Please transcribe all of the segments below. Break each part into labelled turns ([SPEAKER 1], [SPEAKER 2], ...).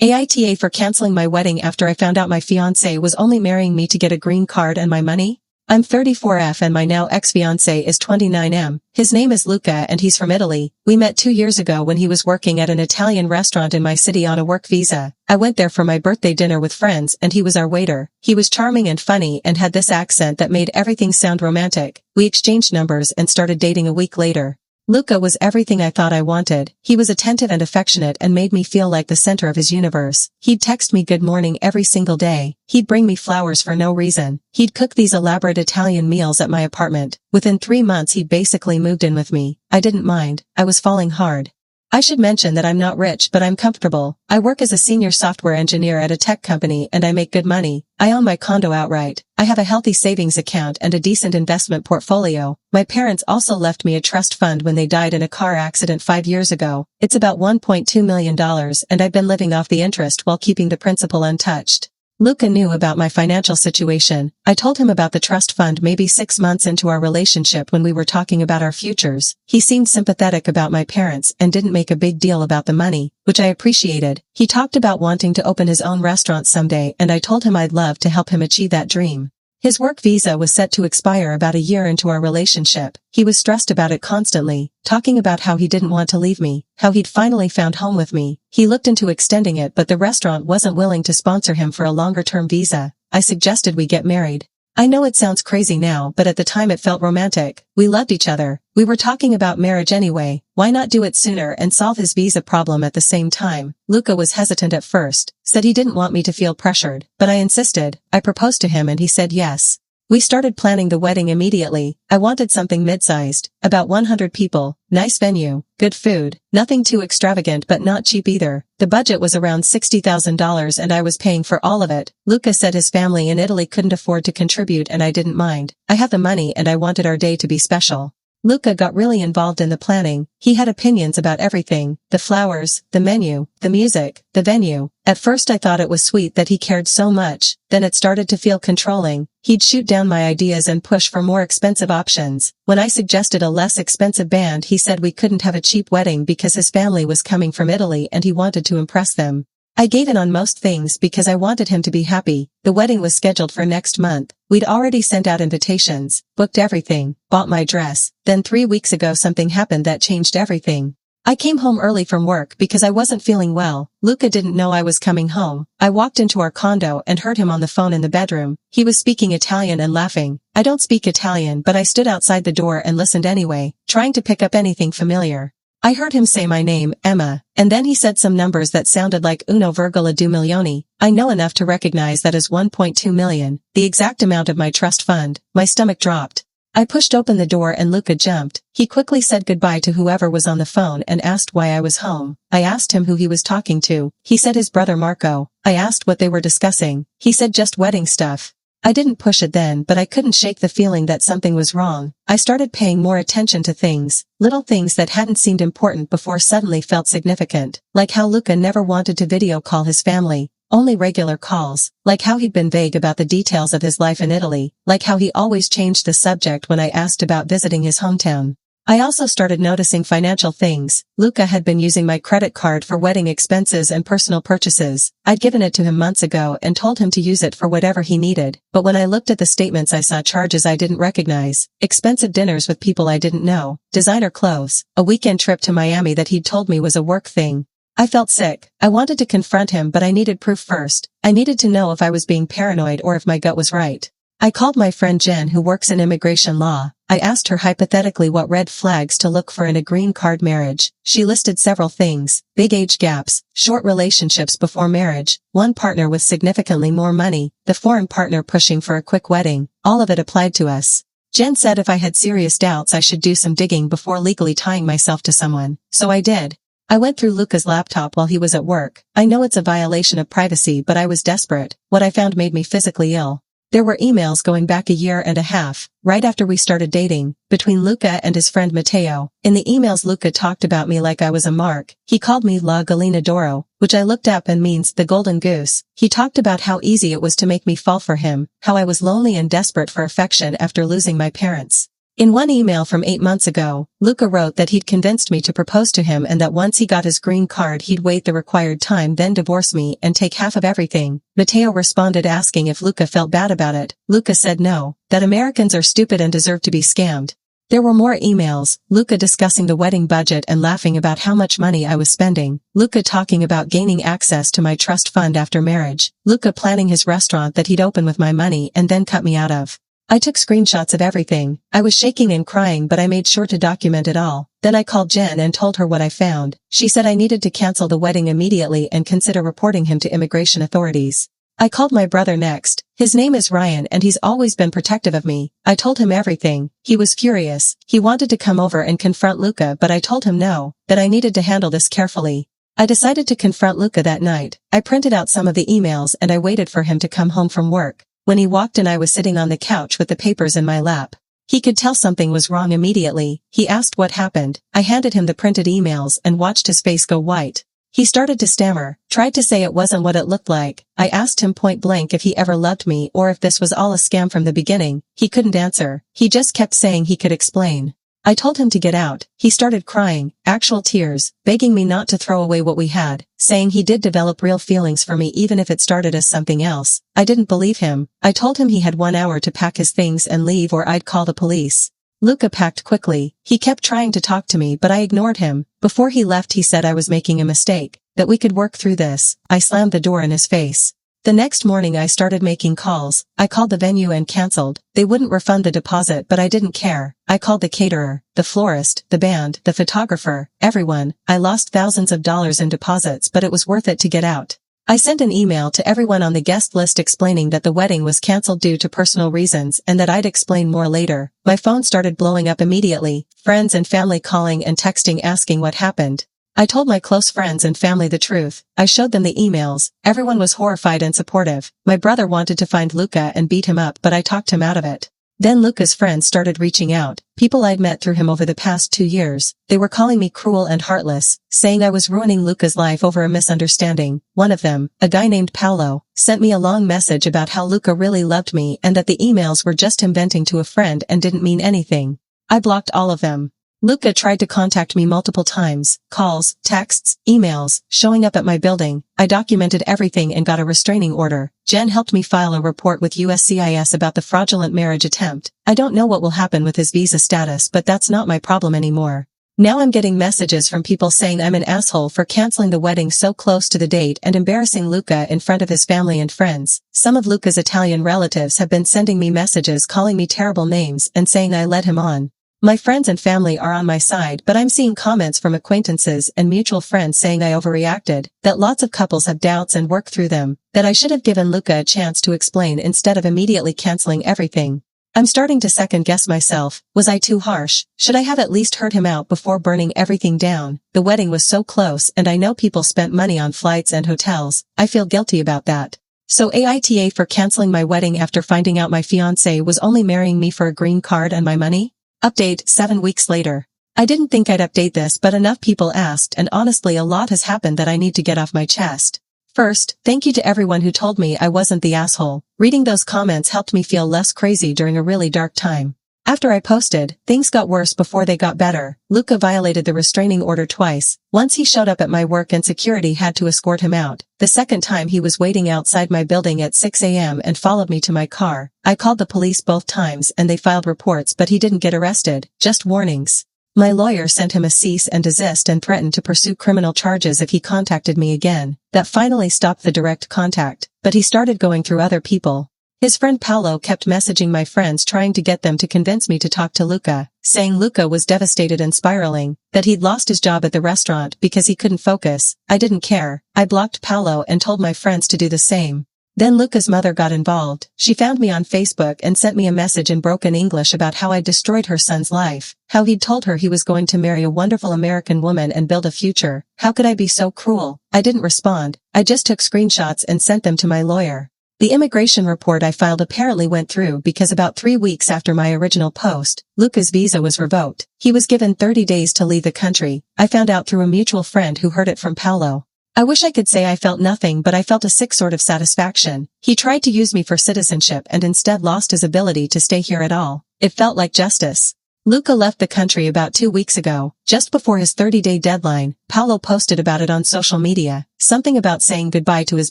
[SPEAKER 1] AITA for canceling my wedding after I found out my fiancé was only marrying me to get a green card and my money? I'm 34F and my now ex-fiancé is 29M. His name is Luca and he's from Italy. We met 2 years ago when he was working at an Italian restaurant in my city on a work visa. I went there for my birthday dinner with friends and he was our waiter. He was charming and funny and had this accent that made everything sound romantic. We exchanged numbers and started dating a week later. Luca was everything I thought I wanted. He was attentive and affectionate and made me feel like the center of his universe. He'd text me good morning every single day. He'd bring me flowers for no reason. He'd cook these elaborate Italian meals at my apartment. Within 3 months he'd basically moved in with me. I didn't mind. I was falling hard. I should mention that I'm not rich but I'm comfortable. I work as a senior software engineer at a tech company and I make good money. I own my condo outright. I have a healthy savings account and a decent investment portfolio. My parents also left me a trust fund when they died in a car accident 5 years ago. It's about $1.2 million and I've been living off the interest while keeping the principal untouched. Luca knew about my financial situation. I told him about the trust fund maybe 6 months into our relationship when we were talking about our futures. He seemed sympathetic about my parents and didn't make a big deal about the money, which I appreciated. He talked about wanting to open his own restaurant someday and I told him I'd love to help him achieve that dream. His work visa was set to expire about a year into our relationship. He was stressed about it constantly, talking about how he didn't want to leave me, how he'd finally found home with me. He looked into extending it but the restaurant wasn't willing to sponsor him for a longer-term visa. I suggested we get married. I know it sounds crazy now but at the time it felt romantic. We loved each other. We were talking about marriage anyway. Why not do it sooner and solve his visa problem at the same time? Luca was hesitant at first, said he didn't want me to feel pressured, but I insisted. I proposed to him and he said yes. We started planning the wedding immediately. I wanted something mid-sized, about 100 people, nice venue, good food, nothing too extravagant but not cheap either. The budget was around $60,000 and I was paying for all of it. Luca said his family in Italy couldn't afford to contribute and I didn't mind. I had the money and I wanted our day to be special. Luca got really involved in the planning. He had opinions about everything, the flowers, the menu, the music, the venue. At first I thought it was sweet that he cared so much, then it started to feel controlling. He'd shoot down my ideas and push for more expensive options. When I suggested a less expensive band he said we couldn't have a cheap wedding because his family was coming from Italy and he wanted to impress them. I gave in on most things because I wanted him to be happy. The wedding was scheduled for next month. We'd already sent out invitations, booked everything, bought my dress. Then 3 weeks ago something happened that changed everything. I came home early from work because I wasn't feeling well. Luca didn't know I was coming home. I walked into our condo and heard him on the phone in the bedroom. He was speaking Italian and laughing. I don't speak Italian but I stood outside the door and listened anyway, trying to pick up anything familiar. I heard him say my name, Emma, and then he said some numbers that sounded like 1,2 milioni. I know enough to recognize that as 1.2 million, the exact amount of my trust fund. My stomach dropped. I pushed open the door and Luca jumped. He quickly said goodbye to whoever was on the phone and asked why I was home. I asked him who he was talking to. He said his brother Marco. I asked what they were discussing. He said just wedding stuff. I didn't push it then but I couldn't shake the feeling that something was wrong. I started paying more attention to things. Little things that hadn't seemed important before suddenly felt significant. Like how Luca never wanted to video call his family. Only regular calls. Like how he'd been vague about the details of his life in Italy. Like how he always changed the subject when I asked about visiting his hometown. I also started noticing financial things. Luca had been using my credit card for wedding expenses and personal purchases. I'd given it to him months ago and told him to use it for whatever he needed. But when I looked at the statements I saw charges I didn't recognize. Expensive dinners with people I didn't know. Designer clothes. A weekend trip to Miami that he'd told me was a work thing. I felt sick. I wanted to confront him but I needed proof first. I needed to know if I was being paranoid or if my gut was right. I called my friend Jen who works in immigration law. I asked her hypothetically what red flags to look for in a green card marriage. She listed several things: big age gaps, short relationships before marriage, one partner with significantly more money, the foreign partner pushing for a quick wedding. All of it applied to us. Jen said if I had serious doubts I should do some digging before legally tying myself to someone. So I did. I went through Luca's laptop while he was at work. I know it's a violation of privacy but I was desperate. What I found made me physically ill. There were emails going back a year and a half, right after we started dating, between Luca and his friend Matteo. In the emails Luca talked about me like I was a mark. He called me La Gallina d'Oro, which I looked up and means the golden goose. He talked about how easy it was to make me fall for him, how I was lonely and desperate for affection after losing my parents. In one email from 8 months ago, Luca wrote that he'd convinced me to propose to him and that once he got his green card he'd wait the required time then divorce me and take half of everything. Matteo responded asking if Luca felt bad about it. Luca said no, that Americans are stupid and deserve to be scammed. There were more emails, Luca discussing the wedding budget and laughing about how much money I was spending, Luca talking about gaining access to my trust fund after marriage, Luca planning his restaurant that he'd open with my money and then cut me out of. I took screenshots of everything. I was shaking and crying but I made sure to document it all. Then I called Jen and told her what I found. She said I needed to cancel the wedding immediately and consider reporting him to immigration authorities. I called my brother next. His name is Ryan and he's always been protective of me. I told him everything. He was furious. He wanted to come over and confront Luca but I told him no, that I needed to handle this carefully. I decided to confront Luca that night. I printed out some of the emails and I waited for him to come home from work. When he walked in I was sitting on the couch with the papers in my lap. He could tell something was wrong immediately. He asked what happened. I handed him the printed emails and watched his face go white. He started to stammer, tried to say it wasn't what it looked like. I asked him point blank if he ever loved me or if this was all a scam from the beginning. He couldn't answer. He just kept saying he could explain. I told him to get out. He started crying, actual tears, begging me not to throw away what we had, saying he did develop real feelings for me even if it started as something else. I didn't believe him. I told him he had 1 hour to pack his things and leave or I'd call the police. Luca packed quickly. He kept trying to talk to me but I ignored him. Before he left he said I was making a mistake, that we could work through this. I slammed the door in his face. The next morning I started making calls. I called the venue and canceled. They wouldn't refund the deposit but I didn't care. I called the caterer, the florist, the band, the photographer, everyone. I lost thousands of dollars in deposits but it was worth it to get out. I sent an email to everyone on the guest list explaining that the wedding was canceled due to personal reasons and that I'd explain more later. My phone started blowing up immediately, friends and family calling and texting asking what happened. I told my close friends and family the truth. I showed them the emails. Everyone was horrified and supportive. My brother wanted to find Luca and beat him up but I talked him out of it. Then Luca's friends started reaching out, people I'd met through him over the past 2 years. They were calling me cruel and heartless, saying I was ruining Luca's life over a misunderstanding. One of them, a guy named Paolo, sent me a long message about how Luca really loved me and that the emails were just him venting to a friend and didn't mean anything. I blocked all of them. Luca tried to contact me multiple times, calls, texts, emails, showing up at my building. I documented everything and got a restraining order. Jen helped me file a report with USCIS about the fraudulent marriage attempt. I don't know what will happen with his visa status but that's not my problem anymore. Now I'm getting messages from people saying I'm an asshole for canceling the wedding so close to the date and embarrassing Luca in front of his family and friends. Some of Luca's Italian relatives have been sending me messages calling me terrible names and saying I led him on. My friends and family are on my side but I'm seeing comments from acquaintances and mutual friends saying I overreacted, that lots of couples have doubts and work through them, that I should have given Luca a chance to explain instead of immediately canceling everything. I'm starting to second guess myself. Was I too harsh? Should I have at least heard him out before burning everything down? The wedding was so close and I know people spent money on flights and hotels. I feel guilty about that. So AITA for canceling my wedding after finding out my fiancé was only marrying me for a green card and my money? Update 7 weeks later. I didn't think I'd update this but enough people asked and honestly a lot has happened that I need to get off my chest. First, thank you to everyone who told me I wasn't the asshole. Reading those comments helped me feel less crazy during a really dark time. After I posted, things got worse before they got better. Luca violated the restraining order twice. Once he showed up at my work and security had to escort him out. The second time he was waiting outside my building at 6 a.m. and followed me to my car. I called the police both times and they filed reports but he didn't get arrested, just warnings. My lawyer sent him a cease and desist and threatened to pursue criminal charges if he contacted me again. That finally stopped the direct contact, but he started going through other people. His friend Paolo kept messaging my friends trying to get them to convince me to talk to Luca, saying Luca was devastated and spiraling, that he'd lost his job at the restaurant because he couldn't focus. I didn't care. I blocked Paolo and told my friends to do the same. Then Luca's mother got involved. She found me on Facebook and sent me a message in broken English about how I'd destroyed her son's life, how he'd told her he was going to marry a wonderful American woman and build a future. How could I be so cruel? I didn't respond. I just took screenshots and sent them to my lawyer. The immigration report I filed apparently went through because about 3 weeks after my original post, Luca's visa was revoked. He was given 30 days to leave the country. I found out through a mutual friend who heard it from Paolo. I wish I could say I felt nothing but I felt a sick sort of satisfaction. He tried to use me for citizenship and instead lost his ability to stay here at all. It felt like justice. Luca left the country about 2 weeks ago, just before his 30-day deadline. Paolo posted about it on social media, something about saying goodbye to his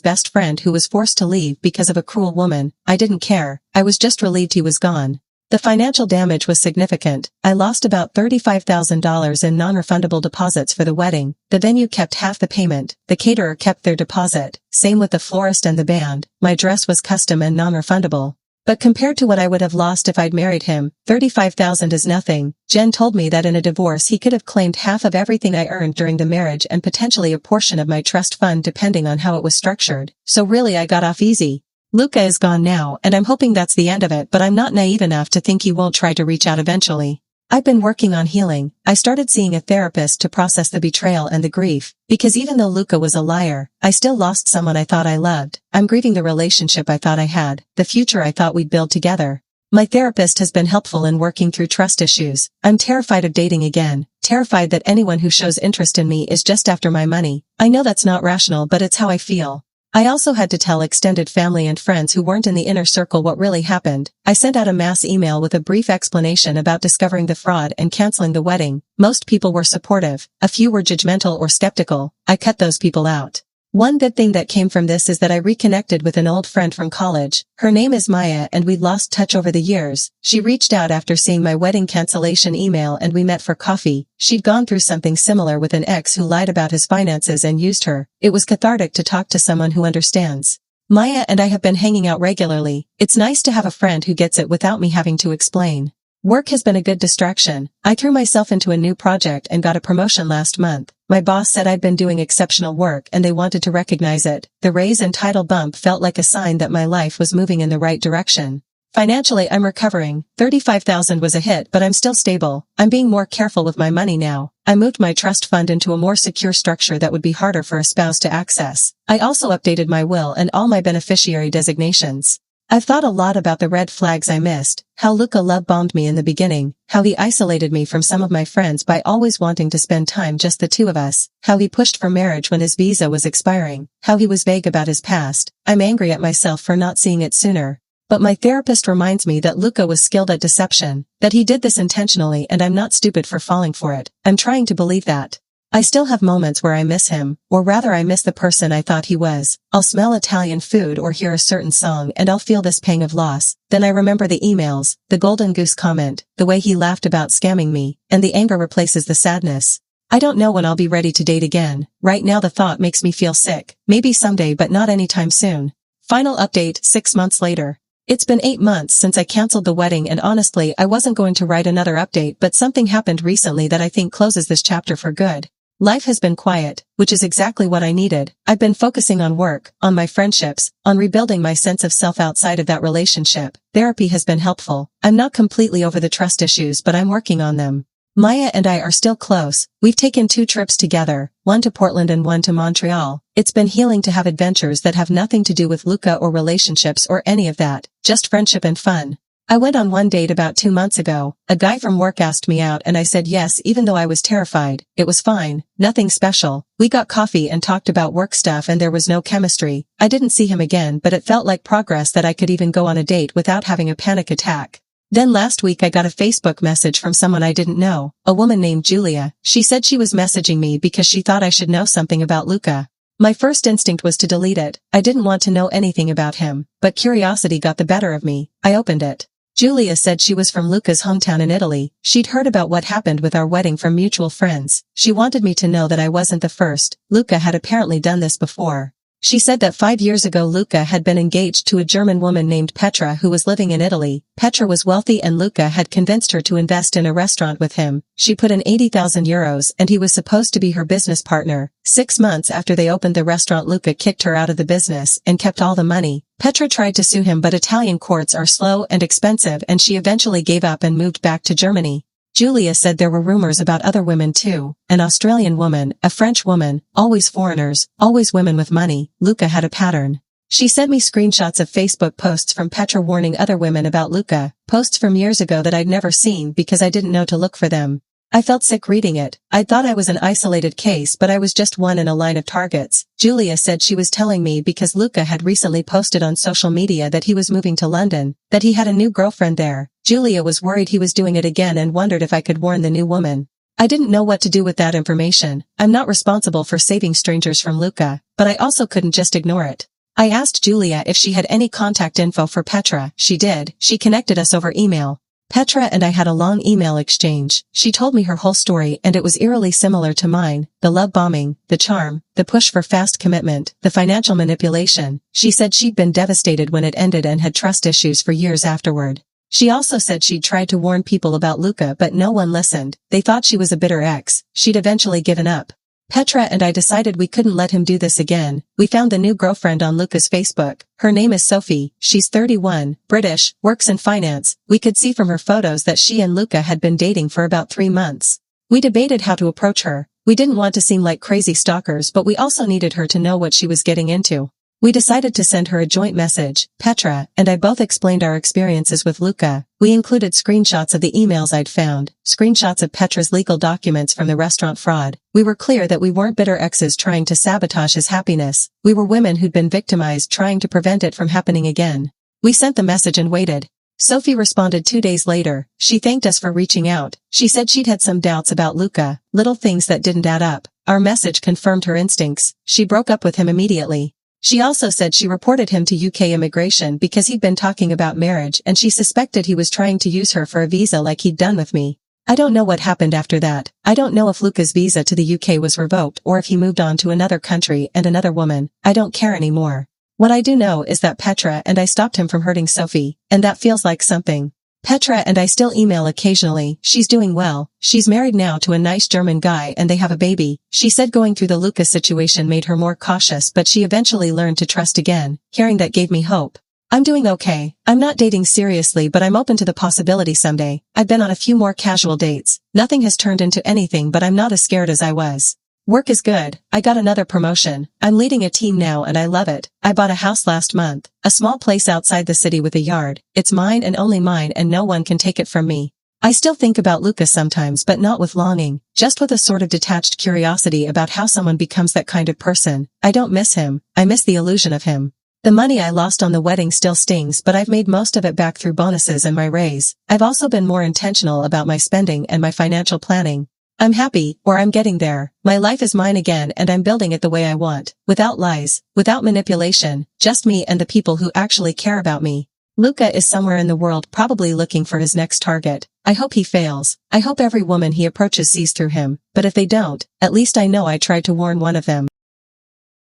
[SPEAKER 1] best friend who was forced to leave because of a cruel woman. I didn't care, I was just relieved he was gone. The financial damage was significant. I lost about $35,000 in non-refundable deposits for the wedding. The venue kept half the payment, the caterer kept their deposit, same with the florist and the band. My dress was custom and non-refundable. But compared to what I would have lost if I'd married him, $35,000 is nothing. Jen told me that in a divorce he could have claimed half of everything I earned during the marriage and potentially a portion of my trust fund depending on how it was structured. So really I got off easy. Luca is gone now and I'm hoping that's the end of it, but I'm not naive enough to think he won't try to reach out eventually. I've been working on healing. I started seeing a therapist to process the betrayal and the grief, because even though Luca was a liar, I still lost someone I thought I loved. I'm grieving the relationship I thought I had, the future I thought we'd build together. My therapist has been helpful in working through trust issues. I'm terrified of dating again, terrified that anyone who shows interest in me is just after my money. I know that's not rational, but it's how I feel. I also had to tell extended family and friends who weren't in the inner circle what really happened. I sent out a mass email with a brief explanation about discovering the fraud and canceling the wedding. Most people were supportive. A few were judgmental or skeptical. I cut those people out. One good thing that came from this is that I reconnected with an old friend from college. Her name is Maya and we'd lost touch over the years. She reached out after seeing my wedding cancellation email and we met for coffee. She'd gone through something similar with an ex who lied about his finances and used her. It was cathartic to talk to someone who understands. Maya and I have been hanging out regularly. It's nice to have a friend who gets it without me having to explain. Work has been a good distraction. I threw myself into a new project and got a promotion last month. My boss said I'd been doing exceptional work and they wanted to recognize it. The raise and title bump felt like a sign that my life was moving in the right direction. Financially, I'm recovering. $35,000 was a hit, but I'm still stable. I'm being more careful with my money now. I moved my trust fund into a more secure structure that would be harder for a spouse to access. I also updated my will and all my beneficiary designations. I've thought a lot about the red flags I missed, how Luca love-bombed me in the beginning, how he isolated me from some of my friends by always wanting to spend time just the two of us, how he pushed for marriage when his visa was expiring, how he was vague about his past. I'm angry at myself for not seeing it sooner. But my therapist reminds me that Luca was skilled at deception, that he did this intentionally and I'm not stupid for falling for it. I'm trying to believe that. I still have moments where I miss him, or rather I miss the person I thought he was. I'll smell Italian food or hear a certain song and I'll feel this pang of loss. Then I remember the emails, the golden goose comment, the way he laughed about scamming me, and the anger replaces the sadness. I don't know when I'll be ready to date again. Right now the thought makes me feel sick. Maybe someday but not anytime soon. Final update 6 months later. It's been 8 months since I canceled the wedding and honestly I wasn't going to write another update, but something happened recently that I think closes this chapter for good. Life has been quiet, which is exactly what I needed. I've been focusing on work, on my friendships, on rebuilding my sense of self outside of that relationship. Therapy has been helpful. I'm not completely over the trust issues, but I'm working on them. Maya and I are still close. We've taken 2 trips together, one to Portland and one to Montreal. It's been healing to have adventures that have nothing to do with Luca or relationships or any of that, just friendship and fun. I went on one date about 2 months ago. A guy from work asked me out and I said yes even though I was terrified. It was fine, nothing special. We got coffee and talked about work stuff and there was no chemistry. I didn't see him again, but it felt like progress that I could even go on a date without having a panic attack. Then last week I got a Facebook message from someone I didn't know, a woman named Julia. She said she was messaging me because she thought I should know something about Luca. My first instinct was to delete it. I didn't want to know anything about him, but curiosity got the better of me. I opened it. Julia said she was from Luca's hometown in Italy. She'd heard about what happened with our wedding from mutual friends. She wanted me to know that I wasn't the first. Luca had apparently done this before. She said that 5 years ago Luca had been engaged to a German woman named Petra who was living in Italy. Petra was wealthy and Luca had convinced her to invest in a restaurant with him. She put in 80,000 euros and he was supposed to be her business partner. 6 months after they opened the restaurant, Luca kicked her out of the business and kept all the money. Petra tried to sue him, but Italian courts are slow and expensive and she eventually gave up and moved back to Germany. Julia said there were rumors about other women too, an Australian woman, a French woman, always foreigners, always women with money. Luca had a pattern. She sent me screenshots of Facebook posts from Petra warning other women about Luca, posts from years ago that I'd never seen because I didn't know to look for them. I felt sick reading it. I thought I was an isolated case, but I was just one in a line of targets. Julia said she was telling me because Luca had recently posted on social media that he was moving to London, that he had a new girlfriend there. Julia was worried he was doing it again and wondered if I could warn the new woman. I didn't know what to do with that information. I'm not responsible for saving strangers from Luca, but I also couldn't just ignore it. I asked Julia if she had any contact info for Petra. She did. She connected us over email. Petra and I had a long email exchange. She told me her whole story and it was eerily similar to mine. The love bombing, the charm, the push for fast commitment, the financial manipulation. She said she'd been devastated when it ended and had trust issues for years afterward. She also said she'd tried to warn people about Luca but no one listened. They thought she was a bitter ex. She'd eventually given up. Petra and I decided we couldn't let him do this again. We found the new girlfriend on Luca's Facebook. Her name is Sophie. She's 31, British, works in finance. We could see from her photos that she and Luca had been dating for about 3 months. We debated how to approach her. We didn't want to seem like crazy stalkers, but we also needed her to know what she was getting into. We decided to send her a joint message. Petra and I both explained our experiences with Luca. We included screenshots of the emails I'd found, screenshots of Petra's legal documents from the restaurant fraud. We were clear that we weren't bitter exes trying to sabotage his happiness. We were women who'd been victimized trying to prevent it from happening again. We sent the message and waited. Sophie responded 2 days later. She thanked us for reaching out. She said she'd had some doubts about Luca, little things that didn't add up. Our message confirmed her instincts. She broke up with him immediately. She also said she reported him to UK immigration because he'd been talking about marriage and she suspected he was trying to use her for a visa like he'd done with me. I don't know what happened after that. I don't know if Luca's visa to the UK was revoked or if he moved on to another country and another woman. I don't care anymore. What I do know is that Petra and I stopped him from hurting Sophie, and that feels like something. Petra and I still email occasionally. She's doing well. She's married now to a nice German guy and they have a baby. She said going through the Luca situation made her more cautious, but she eventually learned to trust again. Hearing that gave me hope. I'm doing okay. I'm not dating seriously, but I'm open to the possibility someday. I've been on a few more casual dates. Nothing has turned into anything, but I'm not as scared as I was. Work is good. I got another promotion. I'm leading a team now and I love it. I bought a house last month, a small place outside the city with a yard. It's mine and only mine and no one can take it from me. I still think about Luca sometimes, but not with longing, just with a sort of detached curiosity about how someone becomes that kind of person. I don't miss him. I miss the illusion of him. The money I lost on the wedding still stings, but I've made most of it back through bonuses and my raise. I've also been more intentional about my spending and my financial planning. I'm happy, or I'm getting there. My life is mine again and I'm building it the way I want. Without lies, without manipulation, just me and the people who actually care about me. Luca is somewhere in the world probably looking for his next target. I hope he fails. I hope every woman he approaches sees through him. But if they don't, at least I know I tried to warn one of them.